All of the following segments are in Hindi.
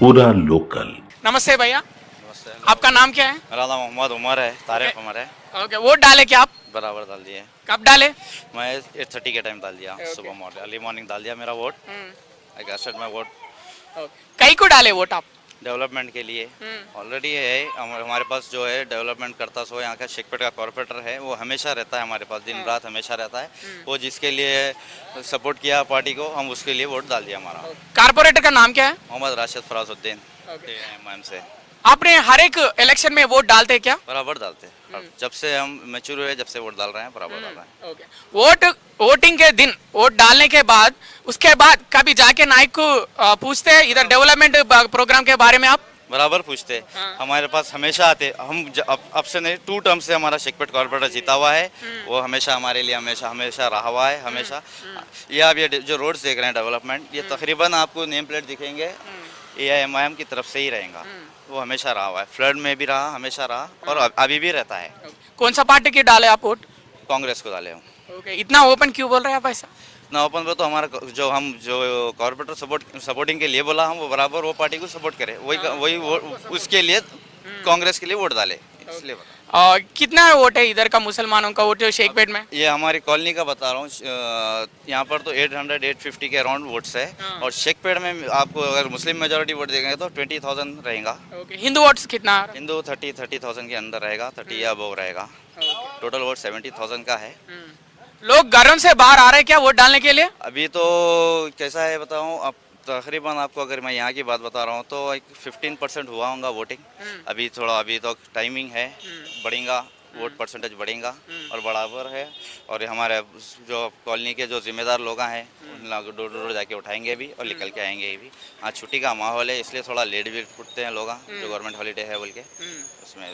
पूरा लोकल। नमस्ते भैया, नमस्ते। आपका नाम क्या है? मेरा नाम मोहम्मद उमर है, तारिक उमर है। ओके, वोट डाले क्या आप? बराबर डाल दिए। कब डाले? मैं 8:30 के टाइम डाल दिया, ओके। सुबह मॉर्निंग अर्ली मॉर्निंग डाल दिया मेरा vote. I casted my vote कई को डाले वोट आप? डेवलपमेंट के लिए। ऑलरेडी है हमारे पास जो है डेवलपमेंट करता सो यहाँ का शेखपेट का कॉर्पोरेटर है, वो हमेशा रहता है हमारे पास, दिन रात हमेशा रहता है। वो जिसके लिए सपोर्ट किया पार्टी को, हम उसके लिए वोट डाल दिया हमारा। कारपोरेटर का नाम क्या है? मोहम्मद राशिद फराजुद्दीन एमआईएम से। आपने हर एक इलेक्शन में वोट डालते क्या? बराबर डालते हैं, जब से हम मैच्योर हुए जब से वोट डाल रहे हैं, बराबर डाल रहे हैं। वोटिंग के दिन वोट डालने के बाद उसके बाद कभी जाके नाइक को पूछते हैं इधर डेवलपमेंट प्रोग्राम के बारे में आप? बराबर पूछते। हमारे पास हमेशा आते। हम अब से नहीं, 2 टर्म से हमारा शेखपेट कॉर्पोरेटर जीता हुआ है। वो हमेशा हमारे लिए हमेशा रहा हुआ है हमेशा। ये आप ये जो रोड्स देख रहे हैं डेवलपमेंट, ये तकरीबन आपको नेम प्लेट दिखेंगे एआईएमआईएम की तरफ से ही रहेगा। वो हमेशा रहा हुआ है, फ्लड में भी रहा, हमेशा रहा और अभी भी रहता है। कौन सा पार्टी के डाले आप वोट? कांग्रेस को डाले हूँ। ओके, इतना ओपन क्यों बोल रहे हैं आप ऐसा? ना ओपन पे तो हमारा जो कॉर्पोरेटर सपोर्टिंग के लिए बोला, हम वो बराबर वो पार्टी को सपोर्ट करें, वही उसके लिए कांग्रेस के लिए वोट डाले, इसलिए कितना वोट है इधर का मुसलमानों का वोट शेखपेट में? ये हमारी कॉलोनी का बता रहा हूँ। यहाँ पर तो 800-850 के अराउंड वोट्स है। और शेखपेट में आपको अगर मुस्लिम मेजोरिटी वोट देंगे तो 20,000 रहेगा। ओके, हिंदू वोट्स कितना? हिंदू 30,000 के अंदर रहेगा, 30 या अबव रहेगा। टोटल वोट 70,000 का है। लोग घरों से बाहर आ रहे हैं क्या वोट डालने के लिए? अभी तो कैसा है बताऊँ, अब तकरीबन आपको अगर मैं यहाँ की बात बता रहा हूँ तो 15% हुआ होगा वोटिंग। अभी तो टाइमिंग है, बढ़ेगा वोट परसेंटेज बढ़ेगा और बराबर है। और हमारे जो कॉलोनी के जो जिम्मेदार लोग हैं उन लोग डोर जाके उठाएंगे भी और निकल के आएंगे भी। आज छुट्टी का माहौल है, इसलिए थोड़ा लेट भी उठते हैं लोग, जो गवर्नमेंट हॉलीडे है बोल के उसमें।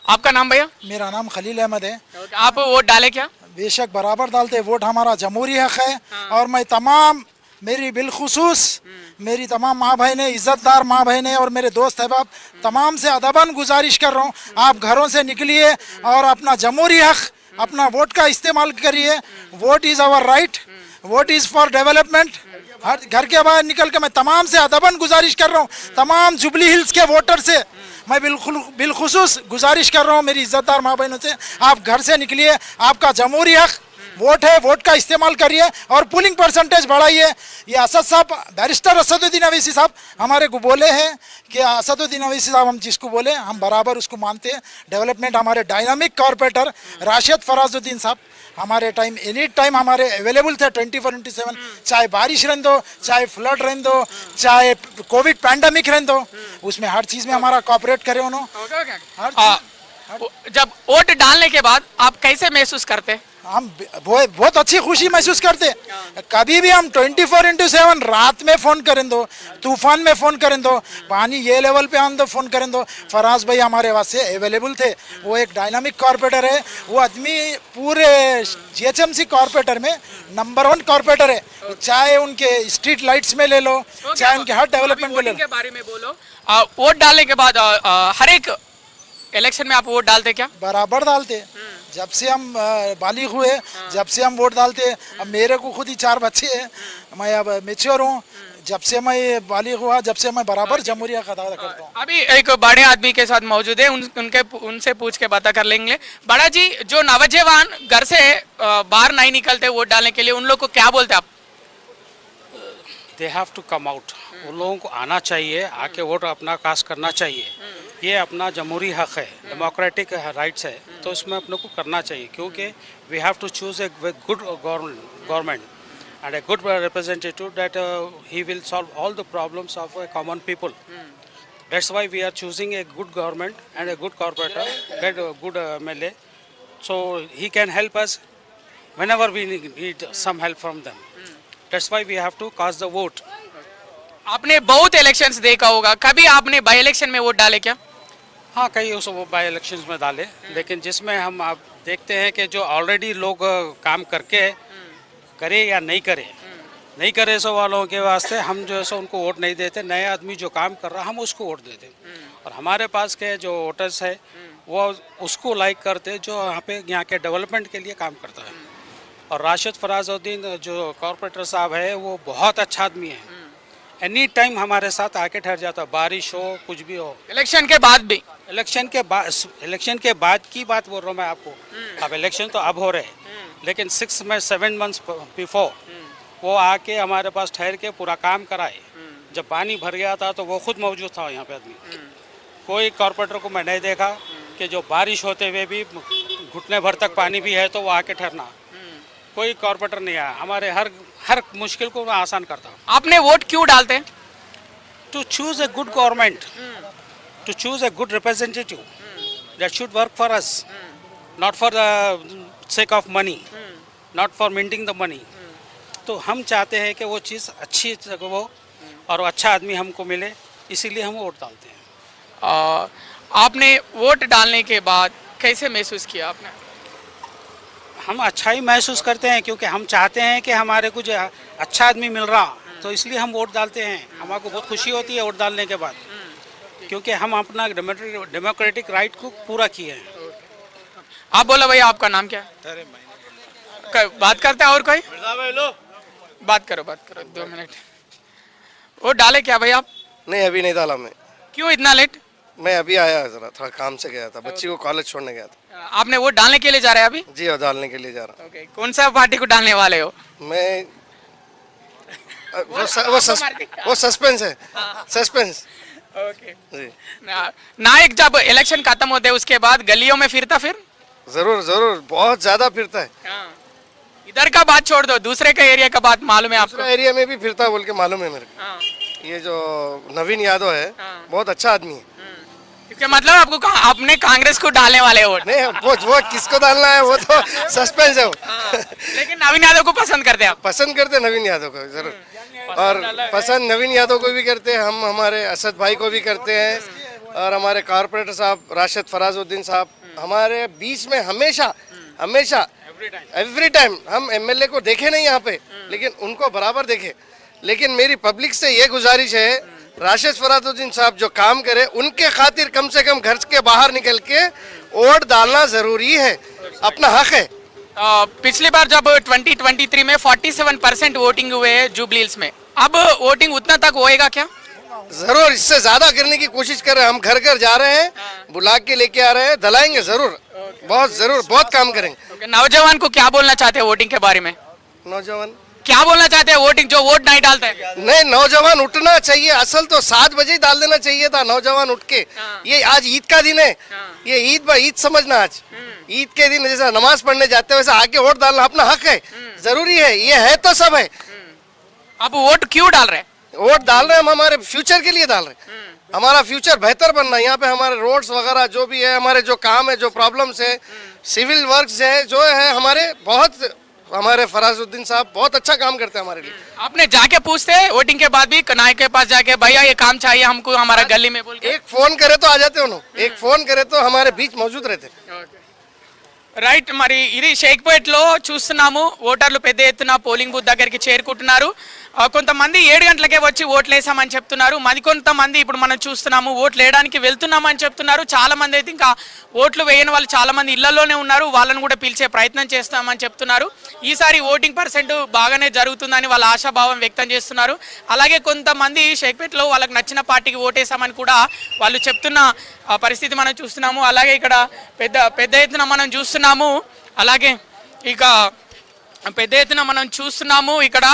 आपका नाम भैया? मेरा नाम खलील अहमद है। आप वोट डाले क्या? बेशक बराबर डालते। वोट हमारा जमहूरी हक है। और मैं तमाम मेरी बिलखुसूस मेरी तमाम माँ बहनें, इज़्ज़तदार माँ बहनें और मेरे दोस्त अहबाब तमाम से अदबन गुजारिश कर रहा हूँ, आप घरों से निकलिए और अपना जमहूरी हक, अपना वोट का इस्तेमाल करिए। Vote is our right, vote is for development. हर घर के बाहर निकल के मैं तमाम से अदबन गुजारिश कर रहा हूँ, तमाम जुबली हिल्स के वोटर से मैं बिलखुसूस गुजारिश कर रहा हूँ मेरी इज़्ज़तदार माँ बहनों से, आप घर से निकलिए, आपका जमहूरी हक वोट है, वोट का इस्तेमाल करिए और पोलिंग परसेंटेज बढ़ाइए। ये असद साहब, बैरिस्टर असदुद्दीन अवैसी साहब हमारे को बोले हैं कि असदुद्दीन अवैसी साहब हम जिसको बोले हम बराबर उसको मानते हैं। डेवलपमेंट हमारे डायनामिक कॉर्पोरेटर राशिद फराजुद्दीन साहब हमारे टाइम एनी टाइम हमारे अवेलेबल थे 24/7, चाहे बारिश रहने दो, चाहे फ्लड रहने दो, चाहे कोविड पैंडमिक रहने दो, उसमें हर चीज़ में हमारा कॉपरेट करे उन्होंने। जब वोट डालने के बाद आप कैसे महसूस करते? हम बहुत अच्छी खुशी महसूस करते। कभी भी हम 24/7 रात में फ़ोन करें दो, तूफान में फ़ोन करें दो, पानी ये लेवल पे आन दो फ़ोन करें दो, फराज भाई हमारे वास्ते अवेलेबल थे। वो एक डायनामिक कॉर्पोरेटर है, वो आदमी पूरे जीएचएमसी कॉर्पोरेटर में नंबर 1 कॉर्पोरेटर है। चाहे उनके स्ट्रीट लाइट्स में ले लो, चाहे उनके हर डेवलपमेंट में ले लो। के बारे में बोलो, वोट डालने के बाद हर एक इलेक्शन में आप वोट डालते क्या? बराबर डालते। जब से हम बालिग हुए, जब से हम वोट डालते। अब मेरे को खुद ही 4 बच्चे हैं, मैं अब मैच्योर हूँ। जब से मैं बालिग हुआ, जब से मैं बराबर जमहूरिया अदा करता हूँ। अभी एक बड़े आदमी के साथ मौजूद है, उनसे पूछ के पता कर लेंगे। बड़ा जी, जो नौजवान घर से बाहर नहीं निकलते वोट डालने के लिए, उन लोग को क्या बोलते आप? They have to come out. उन लोगों को आना चाहिए, आके वोट अपना कास्ट करना चाहिए। ये अपना जमहूरी हक है, डेमोक्रेटिक राइट्स है, तो इसमें अपने को करना चाहिए, क्योंकि we have to choose a good government and a good representative that he will solve all the problems of common people. That's why we are choosing a good government and a good corporator, get a good MLA, so he can help us whenever we need some help from them. That's why we have to cast the vote. आपने बहुत इलेक्शंस देखा होगा, कभी आपने बाई इलेक्शन में वोट डाले क्या? हाँ, कई उस बाई इलेक्शंस में डाले, लेकिन जिसमें हम आप देखते हैं कि जो ऑलरेडी लोग काम करके करे या नहीं करे सो वालों के वास्ते हम जो है सो उनको वोट नहीं देते। नए आदमी जो काम कर रहा हम उसको वोट देते। और हमारे पास के जो वोटर्स है वो उसको लाइक करते जो यहाँ के डेवलपमेंट के लिए काम करता है। और राशिद फराजुद्दीन जो कॉर्पोरेटर साहब है वो बहुत अच्छा आदमी है एनी टाइम हमारे साथ आके ठहर जाता, बारिश हो कुछ भी हो। इलेक्शन के बाद भी इलेक्शन के बाद की बात बोल रहा हूँ मैं आपको। अब इलेक्शन तो अब हो रहे हैं, लेकिन 7 months बिफोर वो आके हमारे पास ठहर के पूरा काम कराए। जब पानी भर गया था तो वो खुद मौजूद था यहाँ पे आदमी। कोई कॉर्पोरेटर को मैं नहीं देखा कि जो बारिश होते हुए भी घुटने भर तक पानी भी है तो वो आके ठहरना। कोई कॉर्पोरेटर नहीं आया, हमारे हर मुश्किल को मैं आसान करता हूँ। आपने वोट क्यों डालते हैं? To choose a good government, to choose a good representative that should work for us, not for the sake of money, not for minting the money. तो हम चाहते हैं कि वो चीज़ अच्छी हो और अच्छा आदमी हमको मिले, इसीलिए हम वोट डालते हैं। आपने वोट डालने के बाद कैसे महसूस किया आपने? हम अच्छा ही महसूस करते हैं, क्योंकि हम चाहते हैं कि हमारे कुछ अच्छा आदमी मिल रहा, तो इसलिए हम वोट डालते हैं। हमको बहुत खुशी होती है वोट डालने के बाद, क्योंकि हम अपना डेमोक्रेटिक राइट को पूरा किए हैं। आप बोलो भैया, आपका नाम क्या है? बात करते हैं और कोई? बात करो 2 मिनट। वोट डाले क्या भैया आप? नहीं, अभी नहीं डाला मैं। क्यों इतना लेट? मैं अभी आया, जरा थोड़ा काम से गया था, बच्ची को कॉलेज छोड़ने गया था। आपने वोट डालने के लिए जा रहे हैं अभी? जी, और डालने के लिए जा रहा ओके, कौन सा पार्टी को डालने वाले हो? हूँ मैं। वो सस्पेंस है, सस्पेंस। ओके। जी, नायक जब इलेक्शन खत्म होते हैं उसके बाद गलियों में फिरता फिर? जरूर जरूर, बहुत ज्यादा फिरता है। इधर का बात छोड़ दो, दूसरे का एरिया का बात मालूम है आपको? दूसरा एरिया में भी फिरता बोल के मालूम है मेरे को। हाँ। ये जो नवीन यादव है, बहुत अच्छा आदमी है। क्योंकि मतलब आपको आपने कांग्रेस को डालने वाले हो? नहीं, वो किसको डालना है वो तो सस्पेंस है वो। लेकिन नवीन यादव को पसंद करते हैं आप? पसंद करते हैं नवीन यादव को जरूर, और पसंद नवीन यादव को भी करते हैं हम, हमारे असद भाई को भी करते हैं, और हमारे कॉर्पोरेटर साहब राशिद फराजुद्दीन साहब हमारे बीच में हमेशा एवरी टाइम। हम एमएलए को देखे नहीं यहाँ पे, लेकिन उनको बराबर देखे। लेकिन मेरी पब्लिक से ये गुजारिश है, राशिद फराजुद्दीन साहब जो काम करे उनके खातिर कम से कम घर के बाहर निकल के वोट डालना जरूरी है, अपना हक है। पिछली बार जब 2023 में 47% वोटिंग हुए है जुबली हिल्स में, अब वोटिंग उतना तक होएगा क्या? जरूर, इससे ज्यादा करने की कोशिश कर रहे हैं हम। घर घर जा रहे हैं, बुला के लेके आ रहे हैं, दलाएंगे जरूर, बहुत काम करेंगे। नौजवान को क्या बोलना चाहते हैं वोटिंग के बारे में? नौजवान क्या बोलना चाहते हैं वोटिंग जो वोट नहीं डालते हैं? नहीं, नौजवान उठना चाहिए। असल तो 7 बजे ही डाल देना चाहिए था, नौजवान उठ के। ये आज ईद का दिन है, ये ईद समझना। आज ईद के दिन जैसा नमाज पढ़ने जाते हैं वैसे आके वोट डालना अपना हक है, जरूरी है, ये है तो सब है। अब वोट क्यों डाल रहे हैं? वोट डाल रहे हैं हम हमारे फ्यूचर के लिए डाल रहे हैं, हमारा फ्यूचर बेहतर बनना है। यहाँ पे हमारे रोड्स वगैरह जो भी है, हमारे जो काम है, जो प्रॉब्लम्स है, सिविल वर्क्स है, जो है हमारे फराजुद्दीन साहब बहुत अच्छा काम करते हैं हमारे लिए। आपने जाके पूछते हैं वोटिंग के बाद भी नायक के पास जाके, भैया ये काम चाहिए हमको हमारा गली में बोल के? एक फोन करे तो आ जाते उन्होंने, एक फोन करे तो हमारे बीच मौजूद रहते। రైట్, మరి ఇది షేక్పేట్లో చూస్తున్నాము. ఓటర్లు పెద్ద ఎత్తున పోలింగ్ బూత్ దగ్గరికి చేరుకుంటున్నారు. కొంతమంది 7 గంటలకే వచ్చి ఓట్లు వేసామని చెప్తున్నారు. మరికొంతమంది ఇప్పుడు మనం చూస్తున్నాము ఓట్లు వేయడానికి వెళ్తున్నామని చెప్తున్నారు. చాలా మంది అయితే ఇంకా ఓట్లు వేయని వాళ్ళు చాలా మంది ఇళ్లలోనే ఉన్నారు. వాళ్ళని కూడా పిలిచే ప్రయత్నం చేస్తామని చెప్తున్నారు. ఈసారి ఓటింగ్ పర్సెంట్ బాగానే జరుగుతుందని వాళ్ళ ఆశాభావం వ్యక్తం చేస్తున్నారు. అలాగే కొంతమంది షేక్పేట్లో వాళ్ళకి నచ్చిన పార్టీకి ఓటేసామని కూడా వాళ్ళు చెప్తున్న పరిస్థితి మనం చూస్తున్నాము. అలాగే ఇక్కడ పెద్ద ఎత్తున మనం చూస్తున్నాము. అలాగే ఇక పెద్ద ఎత్తున మనం చూస్తున్నాము ఇక్కడ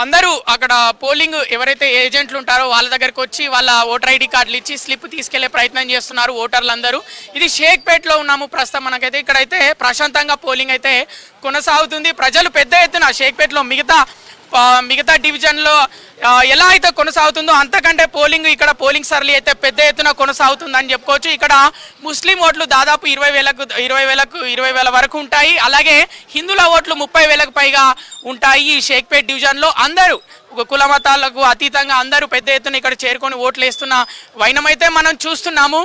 అందరూ అక్కడ పోలింగ్ ఎవరైతే ఏజెంట్లు ఉంటారో వాళ్ళ దగ్గరకు వచ్చి వాళ్ళ ఓటర్ ఐడి కార్డులు ఇచ్చి స్లిప్ తీసుకెళ్లే ప్రయత్నం చేస్తున్నారు ఓటర్లందరూ. ఇది షేక్పేట్లో ఉన్నాము ప్రస్తుతం. మనకైతే ఇక్కడైతే ప్రశాంతంగా పోలింగ్ అయితే కొనసాగుతుంది. ప్రజలు పెద్ద ఎత్తున షేక్పేట్లో మిగతా డివిజన్లో ఎలా అయితే కొనసాగుతుందో అంతకంటే పోలింగ్ ఇక్కడ పోలింగ్ సరళి అయితే పెద్ద ఎత్తున కొనసాగుతుందని చెప్పుకోవచ్చు. ఇక్కడ ముస్లిం ఓట్లు దాదాపు 20,000 వరకు ఉంటాయి. అలాగే హిందువుల ఓట్లు 30,000కు పైగా ఉంటాయి. ఈ షేక్పేట్ డివిజన్లో అందరూ కుల మతాలకు అతీతంగా అందరూ పెద్ద ఎత్తున ఇక్కడ చేరుకొని ఓట్లు వేస్తున్న వైనమైతే మనం చూస్తున్నాము.